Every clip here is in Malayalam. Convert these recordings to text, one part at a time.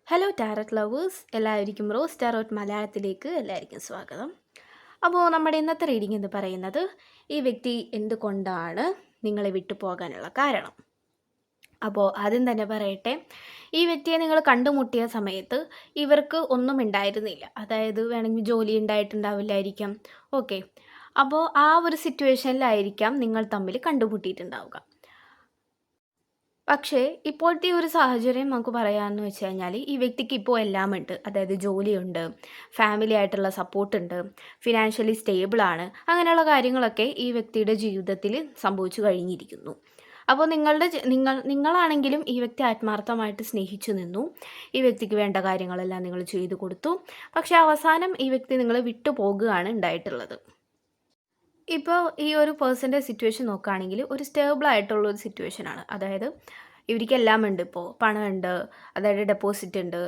ഹലോ ടാരറ്റ് ലവേഴ്സ്, എല്ലാവർക്കും റോസ് ടാരോട്ട് മലയാളത്തിലേക്ക് എല്ലാവർക്കും സ്വാഗതം. അപ്പോൾ നമ്മുടെ ഇന്നത്തെ റീഡിംഗ് എന്ന് പറയുന്നത് ഈ വ്യക്തി എന്തുകൊണ്ടാണ് നിങ്ങളെ വിട്ടു പോകാനുള്ള കാരണം. അപ്പോൾ ആദ്യം തന്നെ പറയട്ടെ, ഈ വ്യക്തിയെ നിങ്ങൾ കണ്ടുമുട്ടിയ സമയത്ത് ഇവർക്ക് ഒന്നും ഉണ്ടായിരുന്നില്ല. അതായത് വേണമെങ്കിൽ ജോലി ഉണ്ടായിട്ടുണ്ടാവില്ലായിരിക്കാം. ഓക്കെ, അപ്പോൾ ആ ഒരു സിറ്റുവേഷനിലായിരിക്കാം നിങ്ങൾ തമ്മിൽ കണ്ടുമുട്ടിയിട്ടുണ്ടാവുക. പക്ഷേ ഇപ്പോഴത്തെ ഒരു സാഹചര്യം നമുക്ക് പറയാമെന്ന് വെച്ച് കഴിഞ്ഞാൽ ഈ വ്യക്തിക്ക് ഇപ്പോൾ എല്ലാം ഉണ്ട്. അതായത് ജോലിയുണ്ട്, ഫാമിലി ആയിട്ടുള്ള സപ്പോർട്ടുണ്ട്, ഫിനാൻഷ്യലി സ്റ്റേബിളാണ്. അങ്ങനെയുള്ള കാര്യങ്ങളൊക്കെ ഈ വ്യക്തിയുടെ ജീവിതത്തിൽ സംഭവിച്ചു കഴിഞ്ഞിരിക്കുന്നു. അപ്പോൾ നിങ്ങളാണെങ്കിലും ഈ വ്യക്തി ആത്മാർത്ഥമായിട്ട് സ്നേഹിച്ചു നിന്നു. ഈ വ്യക്തിക്ക് വേണ്ട കാര്യങ്ങളെല്ലാം നിങ്ങൾ ചെയ്തു കൊടുത്തു. പക്ഷേ അവസാനം ഈ വ്യക്തി നിങ്ങളെ വിട്ടു പോകുകയാണ് ഉണ്ടായിട്ടുള്ളത്. ഇപ്പോൾ ഈ ഒരു പേഴ്സൻ്റെ സിറ്റുവേഷൻ നോക്കുകയാണെങ്കിൽ ഒരു സ്റ്റേബിൾ ആയിട്ടുള്ള ഒരു സിറ്റുവേഷനാണ്. അതായത് ഇവർക്കെല്ലാം ഉണ്ട്. ഇപ്പോൾ പണമുണ്ട്, അതായത് ഡെപ്പോസിറ്റ് ഉണ്ട്,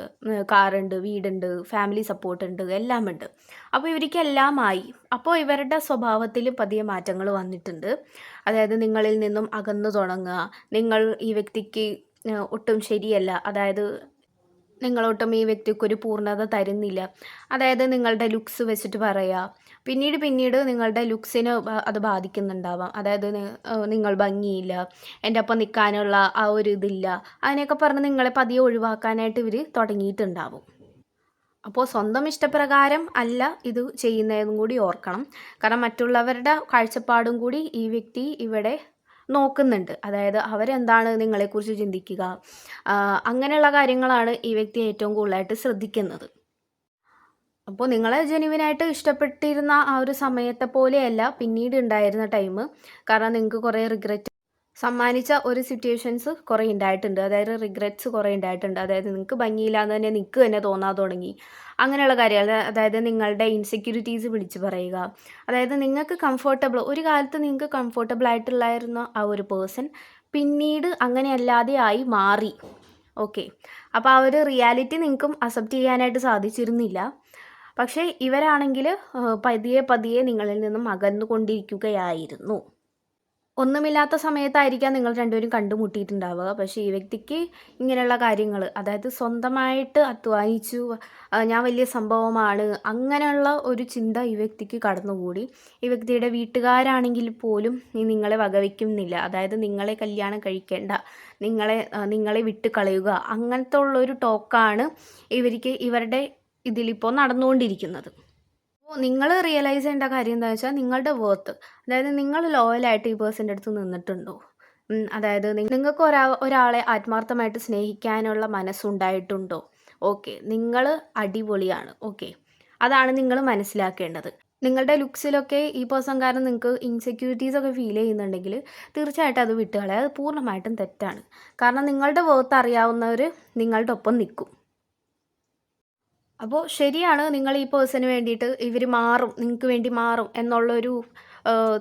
കാറുണ്ട്, വീടുണ്ട്, ഫാമിലി സപ്പോർട്ട് ഉണ്ട്, എല്ലാം ഉണ്ട്. അപ്പോൾ ഇവർക്കെല്ലാമായി. അപ്പോൾ ഇവരുടെ സ്വഭാവത്തിൽ പതിയെ മാറ്റങ്ങൾ വന്നിട്ടുണ്ട്. അതായത് നിങ്ങളിൽ നിന്നും അകന്നു തുടങ്ങുക, നിങ്ങൾ ഈ വ്യക്തിക്ക് ഒട്ടും ശരിയല്ല, അതായത് നിങ്ങളൊട്ടും ഈ വ്യക്തിക്കൊരു പൂർണ്ണത തരുന്നില്ല. അതായത് നിങ്ങളുടെ ലുക്സ് വെച്ചിട്ട് പറയുക. പിന്നീട് നിങ്ങളുടെ ലുക്സിന് അത് ബാധിക്കുന്നുണ്ടാവാം. അതായത് നിങ്ങൾ ഭംഗിയില്ല, എൻ്റെ ഒപ്പം നിൽക്കാനുള്ള ആ ഒരു ഇതില്ല, അതിനെയൊക്കെ പറഞ്ഞ് നിങ്ങളെ പതിയെ ഒഴിവാക്കാനായിട്ട് ഇവർ തുടങ്ങിയിട്ടുണ്ടാവും. അപ്പോൾ സ്വന്തം ഇഷ്ടപ്രകാരം അല്ല ഇത് ചെയ്യുന്നതെന്നും കൂടി ഓർക്കണം. കാരണം മറ്റുള്ളവരുടെ കാഴ്ചപ്പാടും കൂടി ഈ വ്യക്തി ഇവിടെ നോക്കുന്നുണ്ട്. അതായത് അവരെന്താണ് നിങ്ങളെക്കുറിച്ച് ചിന്തിക്കുക, അങ്ങനെയുള്ള കാര്യങ്ങളാണ് ഈ വ്യക്തി ഏറ്റവും കൂടുതലായിട്ട് ശ്രദ്ധിക്കുന്നത്. അപ്പോൾ നിങ്ങളെ ജെനുവിനായിട്ട് ഇഷ്ടപ്പെട്ടിരുന്ന ആ ഒരു സമയത്തെ പോലെയല്ല പിന്നീട് ഉണ്ടായിരുന്ന ടൈം. കാരണം നിങ്ങൾക്ക് കുറേ റിഗ്രറ്റ് സമ്മാനിച്ച ഒരു സിറ്റുവേഷൻസ് കുറേ ഉണ്ടായിട്ടുണ്ട്. അതായത് റിഗ്രറ്റ്സ് കുറേ ഉണ്ടായിട്ടുണ്ട്. അതായത് നിങ്ങൾക്ക് ഭംഗിയില്ലാന്ന് തന്നെ നിങ്ങൾക്ക് തന്നെ തോന്നാൻ തുടങ്ങി. അങ്ങനെയുള്ള കാര്യങ്ങൾ, അതായത് നിങ്ങളുടെ ഇൻസെക്യൂരിറ്റീസ് വിളിച്ച് പറയുക. അതായത് നിങ്ങൾക്ക് കംഫർട്ടബിൾ, ഒരു കാലത്ത് നിങ്ങൾക്ക് കംഫർട്ടബിൾ ആയിട്ടുള്ളായിരുന്ന ആ ഒരു പേഴ്സൺ പിന്നീട് അങ്ങനെയല്ലാതെ ആയി മാറി. ഓക്കെ, അപ്പോൾ ആ ഒരു റിയാലിറ്റി നിങ്ങൾക്കും അക്സെപ്റ്റ് ചെയ്യാനായിട്ട് സാധിച്ചിരുന്നില്ല. പക്ഷേ ഇവരാണെങ്കിൽ പതിയെ നിങ്ങളിൽ നിന്നും അകന്നുകൊണ്ടിരിക്കുകയായിരുന്നു. ഒന്നുമില്ലാത്ത സമയത്തായിരിക്കാം നിങ്ങൾ രണ്ടുപേരും കണ്ടുമുട്ടിയിട്ടുണ്ടാവുക. പക്ഷേ ഈ വ്യക്തിക്ക് ഇങ്ങനെയുള്ള കാര്യങ്ങൾ, അതായത് സ്വന്തമായിട്ട് അധ്വാനിച്ചു, ഞാൻ വലിയ സംഭവമാണ്, അങ്ങനെയുള്ള ഒരു ചിന്ത ഈ വ്യക്തിക്ക് കടന്നുകൂടി. ഈ വ്യക്തിയുടെ വീട്ടുകാരാണെങ്കിൽ പോലും നിങ്ങളെ വകവയ്ക്കുന്നില്ല. അതായത് നിങ്ങളെ കല്യാണം കഴിക്കേണ്ട, നിങ്ങളെ വിട്ട് കളയുക, അങ്ങനത്തെ ഉള്ളൊരു ടോക്കാണ് ഇവരുടെ ഇതിലിപ്പോൾ നടന്നുകൊണ്ടിരിക്കുന്നത്. അപ്പോൾ നിങ്ങൾ റിയലൈസ് ചെയ്യേണ്ട കാര്യം എന്താണെന്ന് വെച്ചാൽ നിങ്ങളുടെ വർത്ത്, അതായത് നിങ്ങൾ ലോയലായിട്ട് ഈ പേഴ്സൻ്റെ അടുത്ത് നിന്നിട്ടുണ്ടോ. അതായത് നിങ്ങൾക്ക് ഒരാളെ ആത്മാർത്ഥമായിട്ട് സ്നേഹിക്കാനുള്ള മനസ്സുണ്ടായിട്ടുണ്ടോ. ഓക്കെ, നിങ്ങൾ അടിപൊളിയാണ്. ഓക്കെ, അതാണ് നിങ്ങൾ മനസ്സിലാക്കേണ്ടത്. നിങ്ങളുടെ ലുക്സിലൊക്കെ ഈ പേഴ്സൺ കാരണം നിങ്ങൾക്ക് ഇൻസെക്യൂരിറ്റീസൊക്കെ ഫീൽ ചെയ്യുന്നുണ്ടെങ്കിൽ തീർച്ചയായിട്ടും അത് വിട്ടുകളയുക. അത് പൂർണ്ണമായിട്ടും തെറ്റാണ്. കാരണം നിങ്ങളുടെ വർത്ത് അറിയാവുന്നവർ നിങ്ങളുടെ ഒപ്പം നിൽക്കും. അപ്പോൾ ശരിയാണ്, നിങ്ങൾ ഈ പേഴ്സന് വേണ്ടിയിട്ട് ഇവർ മാറും, നിങ്ങൾക്ക് വേണ്ടി മാറും എന്നുള്ളൊരു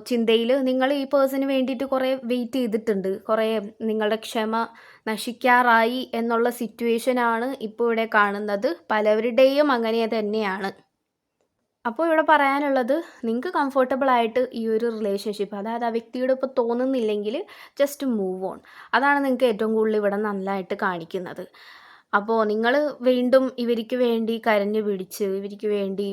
ചിന്തയിൽ നിങ്ങൾ ഈ പേഴ്സന് വേണ്ടിയിട്ട് കുറേ വെയിറ്റ് ചെയ്തിട്ടുണ്ട്. കുറേ നിങ്ങളുടെ ക്ഷമ നശിക്കാറായി എന്നുള്ള സിറ്റുവേഷനാണ് ഇപ്പോൾ ഇവിടെ കാണുന്നത്. പലവരുടെയും അങ്ങനെ തന്നെയാണ്. അപ്പോൾ ഇവിടെ പറയാനുള്ളത്, നിങ്ങൾക്ക് കംഫർട്ടബിൾ ആയിട്ട് ഈ ഒരു റിലേഷൻഷിപ്പ്, അതായത് ആ വ്യക്തിയോട് ഇപ്പോൾ തോന്നുന്നില്ലെങ്കിൽ ജസ്റ്റ് മൂവ് ഓൺ. അതാണ് നിങ്ങൾക്ക് ഏറ്റവും കൂടുതൽ ഇവിടെ നല്ലതായിട്ട് കാണിക്കുന്നത്. അപ്പോൾ നിങ്ങൾ വീണ്ടും ഇവർക്ക് വേണ്ടി കരഞ്ഞു പിടിച്ച് ഇവർക്ക് വേണ്ടി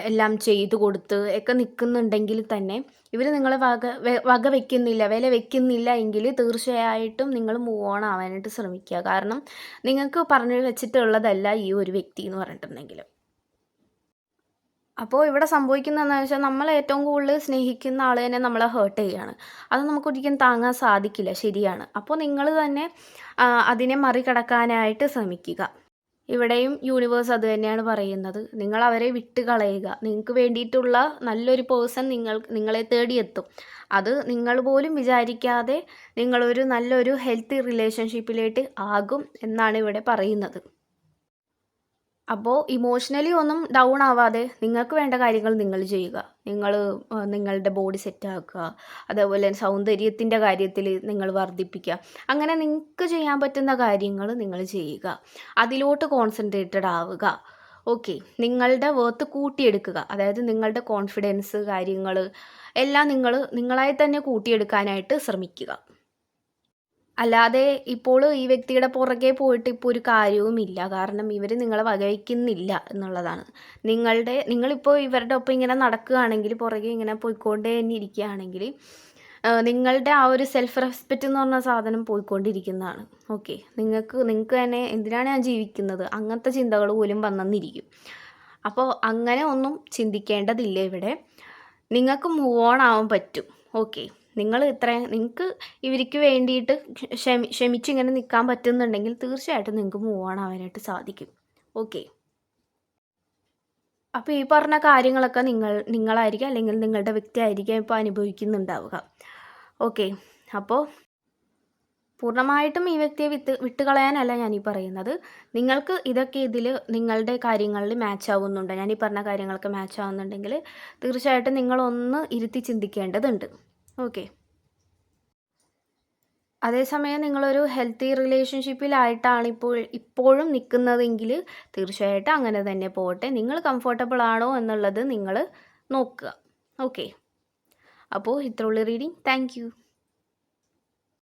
എല്ലാം ചെയ്തു കൊടുത്ത് ഒക്കെ നിൽക്കുന്നുണ്ടെങ്കിൽ തന്നെ ഇവർ നിങ്ങളെ വക വയ്ക്കുന്നില്ല, വില വയ്ക്കുന്നില്ല എങ്കിൽ തീർച്ചയായിട്ടും നിങ്ങൾ മൂവ് ഓൺ ആവാനായിട്ട് ശ്രമിക്കുക. കാരണം നിങ്ങൾക്ക് പറഞ്ഞു വെച്ചിട്ടുള്ളതല്ല ഈ ഒരു വ്യക്തി എന്ന് പറഞ്ഞിട്ടുണ്ടെങ്കിൽ. അപ്പോൾ ഇവിടെ സംഭവിക്കുന്നതെന്ന് വെച്ചാൽ നമ്മൾ ഏറ്റവും കൂടുതൽ സ്നേഹിക്കുന്ന ആൾ തന്നെ നമ്മളെ ഹേർട്ട് ചെയ്യുകയാണ്. അത് നമുക്കൊരിക്കലും താങ്ങാൻ സാധിക്കില്ല. ശരിയാണ്. അപ്പോൾ നിങ്ങൾ തന്നെ അതിനെ മറികടക്കാനായിട്ട് ശ്രമിക്കുക. ഇവിടെയും യൂണിവേഴ്സ് അത് തന്നെയാണ് പറയുന്നത്. നിങ്ങൾ അവരെ വിട്ട് കളയുക. നിങ്ങൾക്ക് വേണ്ടിയിട്ടുള്ള നല്ലൊരു പേഴ്സൺ നിങ്ങളെ തേടിയെത്തും. അത് നിങ്ങൾ പോലും വിചാരിക്കാതെ നിങ്ങളൊരു നല്ലൊരു ഹെൽത്തി റിലേഷൻഷിപ്പിലേക്ക് ആകും എന്നാണ് ഇവിടെ പറയുന്നത്. അപ്പോൾ ഇമോഷണലി ഒന്നും ഡൗൺ ആവാതെ നിങ്ങൾക്ക് വേണ്ട കാര്യങ്ങൾ നിങ്ങൾ ചെയ്യുക. നിങ്ങളുടെ ബോഡി സെറ്റാക്കുക, അതേപോലെ സൗന്ദര്യത്തിൻ്റെ കാര്യത്തിൽ നിങ്ങൾ വർദ്ധിപ്പിക്കുക. അങ്ങനെ നിങ്ങൾക്ക് ചെയ്യാൻ പറ്റുന്ന കാര്യങ്ങൾ നിങ്ങൾ ചെയ്യുക. അതിലോട്ട് കോൺസെൻട്രേറ്റഡ് ആവുക. ഓക്കെ, നിങ്ങളുടെ വർത്ത് കൂട്ടിയെടുക്കുക. അതായത് നിങ്ങളുടെ കോൺഫിഡൻസ് കാര്യങ്ങൾ എല്ലാം നിങ്ങളായി തന്നെ കൂട്ടിയെടുക്കാനായിട്ട് ശ്രമിക്കുക. അല്ലാതെ ഇപ്പോൾ ഈ വ്യക്തിയുടെ പുറകെ പോയിട്ട് ഇപ്പോൾ ഒരു കാര്യവുമില്ല. കാരണം ഇവർ നിങ്ങളെ വകവയ്ക്കുന്നില്ല എന്നുള്ളതാണ്. നിങ്ങളിപ്പോൾ ഇവരുടെ ഒപ്പം ഇങ്ങനെ നടക്കുകയാണെങ്കിൽ, പുറകെ ഇങ്ങനെ പോയിക്കൊണ്ടേ തന്നെ ഇരിക്കുകയാണെങ്കിൽ, നിങ്ങളുടെ ആ ഒരു സെൽഫ് റെസ്പെക്റ്റ് എന്ന് പറഞ്ഞ സാധനം പോയിക്കൊണ്ടിരിക്കുന്നതാണ്. ഓക്കെ. നിങ്ങൾക്ക് തന്നെ എന്തിനാണ് ഞാൻ ജീവിക്കുന്നത്, അങ്ങനത്തെ ചിന്തകൾ പോലും വന്നെന്നിരിക്കും. അപ്പോൾ അങ്ങനെ ഒന്നും ചിന്തിക്കേണ്ടതില്ല ഇവിടെ. നിങ്ങൾക്ക് മൂവ് ഓൺ ആവാൻ പറ്റും. ഓക്കെ. നിങ്ങൾക്ക് ഇവർക്ക് വേണ്ടിയിട്ട് ക്ഷമിച്ചിങ്ങനെ നിൽക്കാൻ പറ്റുന്നുണ്ടെങ്കിൽ തീർച്ചയായിട്ടും നിങ്ങൾക്ക് മൂവ് ഓൺ ആവാനായിട്ട് സാധിക്കും. ഓക്കെ. അപ്പോൾ ഈ പറഞ്ഞ കാര്യങ്ങളൊക്കെ നിങ്ങളായിരിക്കാം, അല്ലെങ്കിൽ നിങ്ങളുടെ വ്യക്തി ആയിരിക്കാം ഇപ്പോൾ അനുഭവിക്കുന്നുണ്ടാവുക. ഓക്കെ. അപ്പോൾ പൂർണ്ണമായിട്ടും ഈ വ്യക്തിയെ വിട്ടുകളയാനല്ല ഞാനീ പറയുന്നത്. നിങ്ങൾക്ക് ഇതൊക്കെ നിങ്ങളുടെ കാര്യങ്ങളിൽ മാച്ച് ആവുന്നുണ്ട്, ഞാനീ പറഞ്ഞ കാര്യങ്ങളൊക്കെ മാച്ച് ആവുന്നുണ്ടെങ്കിൽ തീർച്ചയായിട്ടും നിങ്ങളൊന്ന് ഇരുത്തി ചിന്തിക്കേണ്ടതുണ്ട്. ഓക്കെ. അതേസമയം നിങ്ങളൊരു ഹെൽത്തി റിലേഷൻഷിപ്പിലായിട്ടാണ് ഇപ്പോഴും നിൽക്കുന്നതെങ്കിൽ തീർച്ചയായിട്ടും അങ്ങനെ തന്നെ പോകട്ടെ. നിങ്ങൾ കംഫർട്ടബിൾ ആണോ എന്നുള്ളത് നിങ്ങൾ നോക്കുക. ഓക്കെ. അപ്പോൾ ഇത്രയുള്ള റീഡിങ്. Thank you.